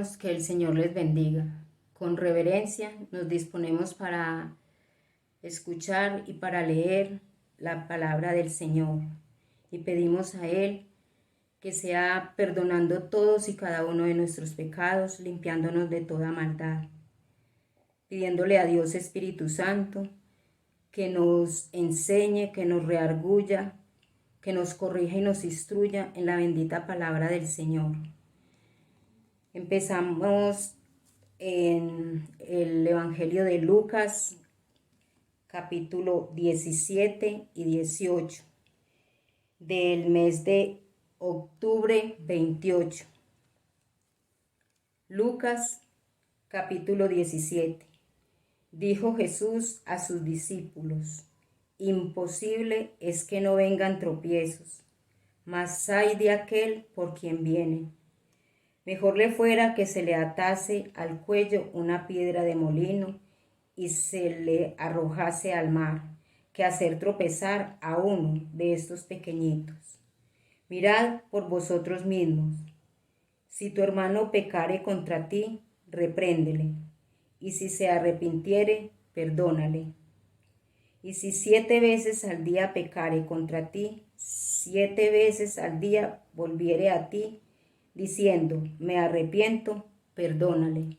Hermanos, que el Señor les bendiga. Con reverencia nos disponemos para escuchar y para leer la palabra del Señor. Y pedimos a Él que sea perdonando todos y cada uno de nuestros pecados, limpiándonos de toda maldad. Pidiéndole a Dios Espíritu Santo que nos enseñe, que nos reargulla, que nos corrija y nos instruya en la bendita palabra del Señor. Empezamos en el Evangelio de Lucas, capítulo 17 y 18, del mes de octubre 28. Lucas, capítulo 17. Dijo Jesús a sus discípulos: imposible es que no vengan tropiezos, mas ay de aquel por quien vienen. Mejor le fuera que se le atase al cuello una piedra de molino y se le arrojase al mar, que hacer tropezar a uno de estos pequeñitos. Mirad por vosotros mismos. Si tu hermano pecare contra ti, repréndele, y si se arrepintiere, perdónale. Y si 7 veces al día pecare contra ti, 7 veces al día volviere a ti, diciendo: me arrepiento, perdónale.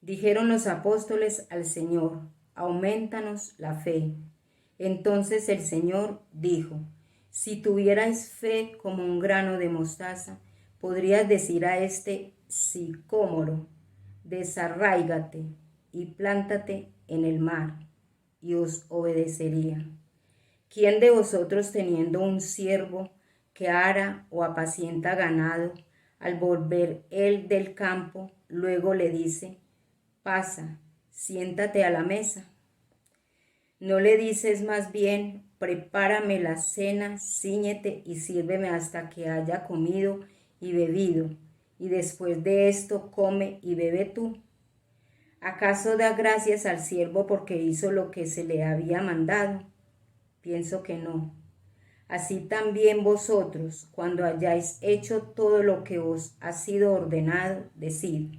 Dijeron los apóstoles al Señor: aumentanos la fe. Entonces el Señor dijo: si tuvierais fe como un grano de mostaza, podrías decir a este sicómoro: desarráigate y plántate en el mar, y os obedecería. ¿Quién de vosotros, teniendo un siervo que ara o apacienta ganado, al volver él del campo, luego le dice: pasa, siéntate a la mesa? ¿No le dices más bien: prepárame la cena, cíñete y sírveme hasta que haya comido y bebido, y después de esto come y bebe tú? ¿Acaso da gracias al siervo porque hizo lo que se le había mandado? Pienso que no. Así también vosotros, cuando hayáis hecho todo lo que os ha sido ordenado, decid: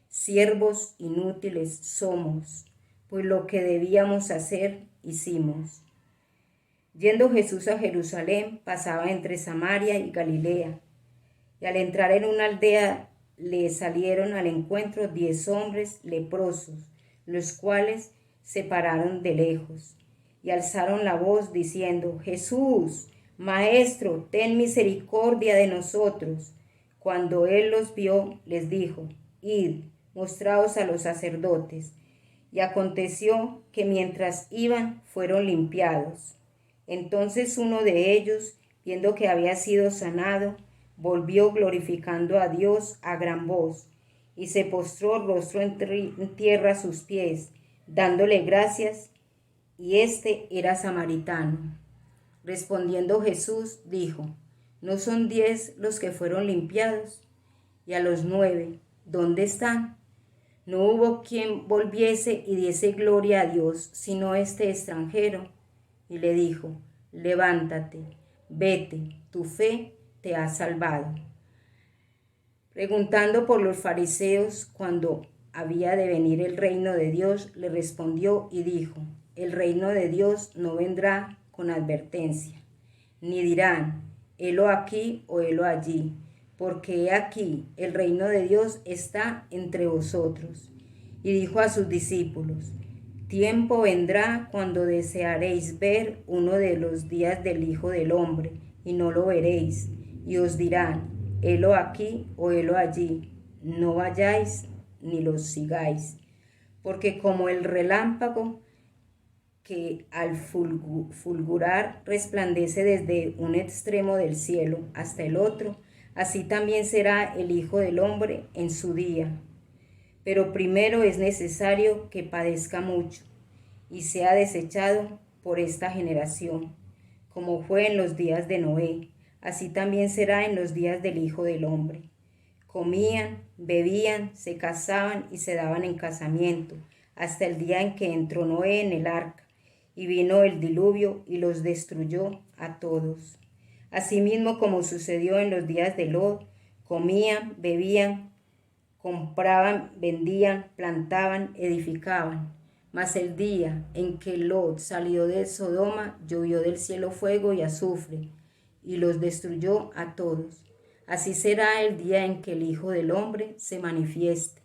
siervos inútiles somos, pues lo que debíamos hacer, hicimos. Yendo Jesús a Jerusalén, pasaba entre Samaria y Galilea, y al entrar en una aldea le salieron al encuentro 10 hombres leprosos, los cuales se pararon de lejos y alzaron la voz diciendo: Jesús, Maestro, ten misericordia de nosotros. Cuando él los vio, les dijo: id, mostraos a los sacerdotes. Y aconteció que mientras iban, fueron limpiados. Entonces uno de ellos, viendo que había sido sanado, volvió glorificando a Dios a gran voz, y se postró rostro en tierra a sus pies, dándole gracias, y este era samaritano. Respondiendo Jesús, dijo: ¿no son 10 los que fueron limpiados? Y a los 9, ¿dónde están? No hubo quien volviese y diese gloria a Dios, sino este extranjero. Y le dijo: levántate, vete, tu fe te ha salvado. Preguntando por los fariseos cuándo había de venir el reino de Dios, le respondió y dijo: el reino de Dios no vendrá con advertencia, ni dirán: helo aquí o helo allí, porque he aquí el reino de Dios está entre vosotros. Y dijo a sus discípulos: tiempo vendrá cuando desearéis ver uno de los días del Hijo del Hombre, y no lo veréis, y os dirán: helo aquí o helo allí, no vayáis ni los sigáis. Porque como el relámpago que al fulgurar resplandece desde un extremo del cielo hasta el otro, así también será el Hijo del Hombre en su día. Pero primero es necesario que padezca mucho y sea desechado por esta generación. Como fue en los días de Noé, así también será en los días del Hijo del Hombre. Comían, bebían, se casaban y se daban en casamiento, hasta el día en que entró Noé en el arca, y vino el diluvio y los destruyó a todos. Asimismo, como sucedió en los días de Lot, comían, bebían, compraban, vendían, plantaban, edificaban. Mas el día en que Lot salió de Sodoma, llovió del cielo fuego y azufre, y los destruyó a todos. Así será el día en que el Hijo del Hombre se manifieste.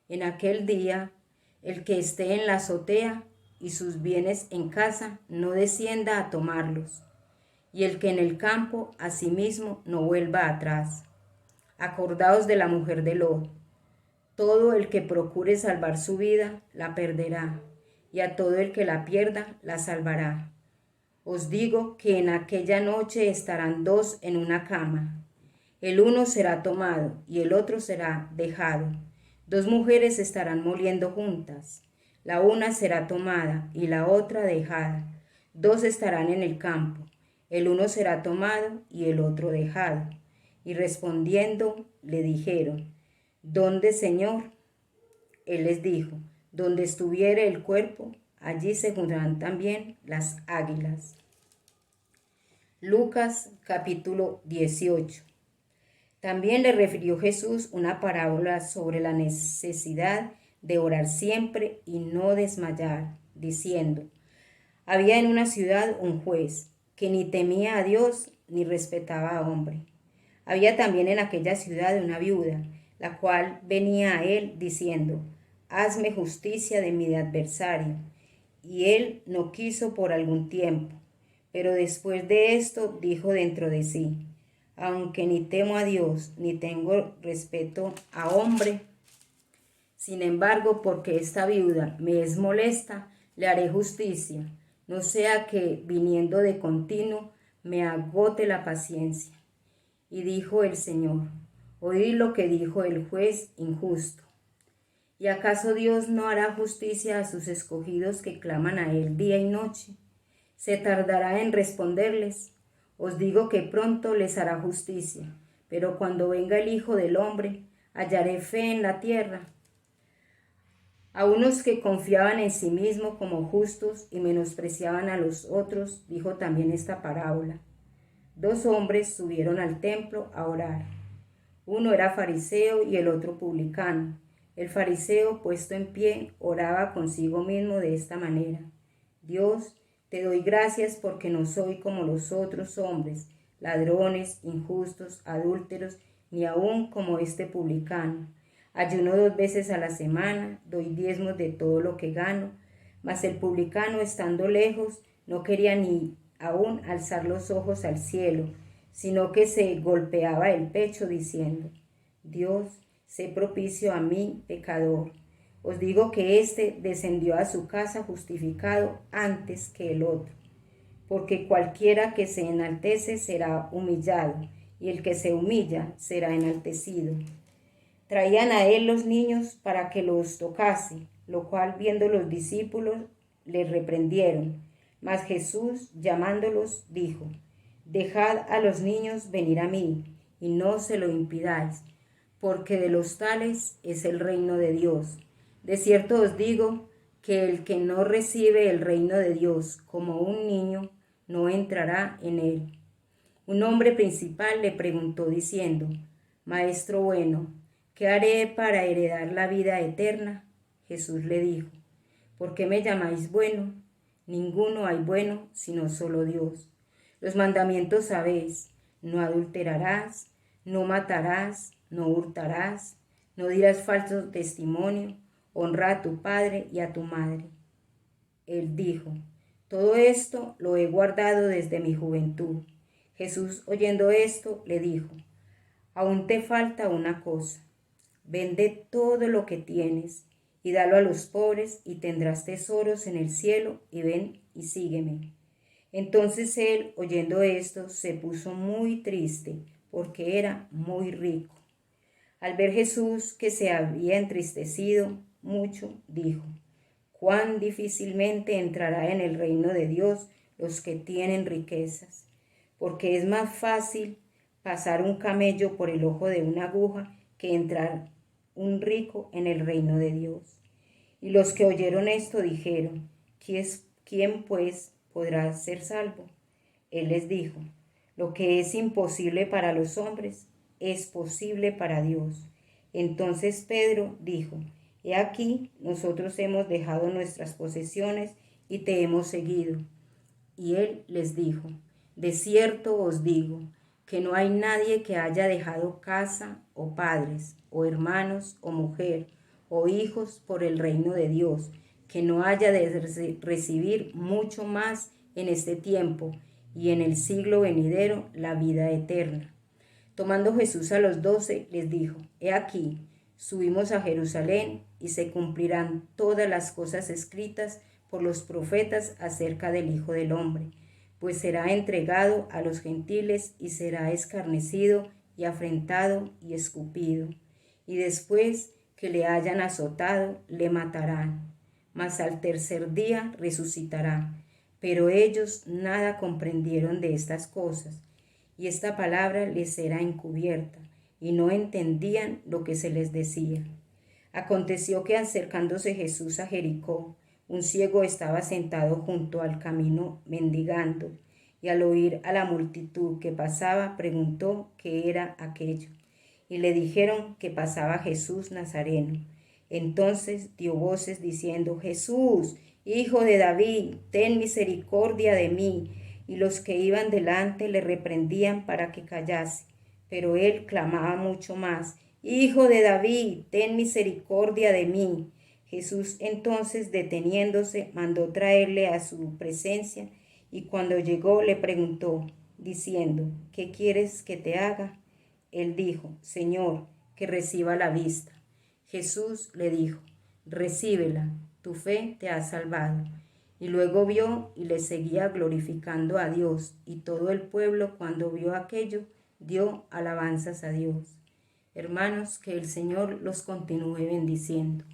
En aquel día, el que esté en la azotea y sus bienes en casa, no descienda a tomarlos, y el que en el campo, asimismo, no vuelva atrás. Acordaos de la mujer de Lot. Todo el que procure salvar su vida, la perderá, y a todo el que la pierda, la salvará. Os digo que en aquella noche estarán dos en una cama. El uno será tomado y el otro será dejado. Dos mujeres estarán moliendo juntas. La una será tomada y la otra dejada. Dos estarán en el campo. El uno será tomado y el otro dejado. Y respondiendo le dijeron: ¿Dónde, Señor? Él les dijo: donde estuviere el cuerpo, allí se juntarán también las águilas. Lucas capítulo 18. También le refirió Jesús una parábola sobre la necesidad de orar siempre y no desmayar, diciendo: había en una ciudad un juez que ni temía a Dios ni respetaba a hombre. Había también en aquella ciudad una viuda, la cual venía a él diciendo: hazme justicia de mi adversario. Y él no quiso por algún tiempo, pero después de esto dijo dentro de sí: aunque ni temo a Dios ni tengo respeto a hombre, sin embargo, porque esta viuda me es molesta, le haré justicia, no sea que, viniendo de continuo, me agote la paciencia. Y dijo el Señor: oíd lo que dijo el juez injusto. ¿Y acaso Dios no hará justicia a sus escogidos que claman a Él día y noche? ¿Se tardará en responderles? Os digo que pronto les hará justicia. Pero cuando venga el Hijo del Hombre, ¿hallaré fe en la tierra? A unos que confiaban en sí mismos como justos y menospreciaban a los otros, dijo también esta parábola. Dos hombres subieron al templo a orar. Uno era fariseo y el otro publicano. El fariseo, puesto en pie, oraba consigo mismo de esta manera: Dios, te doy gracias porque no soy como los otros hombres, ladrones, injustos, adúlteros, ni aun como este publicano. Ayuno 2 veces a la semana, doy diezmos de todo lo que gano. Mas el publicano, estando lejos, no quería ni aún alzar los ojos al cielo, sino que se golpeaba el pecho diciendo: Dios, sé propicio a mí, pecador. Os digo que éste descendió a su casa justificado antes que el otro. Porque cualquiera que se enaltece será humillado, y el que se humilla será enaltecido. Traían a él los niños para que los tocase, lo cual, viendo los discípulos, le reprendieron. Mas Jesús, llamándolos, dijo: dejad a los niños venir a mí, y no se lo impidáis, porque de los tales es el reino de Dios. De cierto os digo que el que no recibe el reino de Dios como un niño, no entrará en él. Un hombre principal le preguntó diciendo: Maestro bueno, ¿qué haré para heredar la vida eterna? Jesús le dijo: ¿por qué me llamáis bueno? Ninguno hay bueno sino solo Dios. Los mandamientos sabéis: no adulterarás, no matarás, no hurtarás, no dirás falso testimonio, honra a tu padre y a tu madre. Él dijo: todo esto lo he guardado desde mi juventud. Jesús, oyendo esto, le dijo: aún te falta una cosa. Vende todo lo que tienes y dalo a los pobres, y tendrás tesoros en el cielo, y ven y sígueme. Entonces él, oyendo esto, se puso muy triste, porque era muy rico. Al ver Jesús que se había entristecido mucho, dijo: cuán difícilmente entrará en el reino de Dios los que tienen riquezas, porque es más fácil pasar un camello por el ojo de una aguja que entrar un rico en el reino de Dios. Y los que oyeron esto dijeron: ¿quién pues podrá ser salvo? Él les dijo: lo que es imposible para los hombres es posible para Dios. Entonces Pedro dijo: He aquí, nosotros hemos dejado nuestras posesiones y te hemos seguido. Y él les dijo: De cierto os digo, que no hay nadie que haya dejado casa, o padres, o hermanos, o mujer, o hijos por el reino de Dios, que no haya de recibir mucho más en este tiempo y en el siglo venidero la vida eterna. Tomando Jesús a los 12, les dijo: He aquí, subimos a Jerusalén, y se cumplirán todas las cosas escritas por los profetas acerca del Hijo del Hombre, pues será entregado a los gentiles y será escarnecido y afrentado y escupido. Y después que le hayan azotado, le matarán. Mas al tercer día resucitará. Pero ellos nada comprendieron de estas cosas, y esta palabra les era encubierta, y no entendían lo que se les decía. Aconteció que acercándose Jesús a Jericó, un ciego estaba sentado junto al camino mendigando, y al oír a la multitud que pasaba, preguntó qué era aquello. Y le dijeron que pasaba Jesús Nazareno. Entonces dio voces diciendo: Jesús, Hijo de David, ten misericordia de mí. Y los que iban delante le reprendían para que callase. Pero él clamaba mucho más: Hijo de David, ten misericordia de mí. Jesús entonces, deteniéndose, mandó traerle a su presencia, y cuando llegó le preguntó, diciendo: ¿Qué quieres que te haga? Él dijo: Señor, que reciba la vista. Jesús le dijo: Recíbela, tu fe te ha salvado. Y luego vio y le seguía glorificando a Dios, y todo el pueblo, cuando vio aquello, dio alabanzas a Dios. Hermanos, que el Señor los continúe bendiciendo.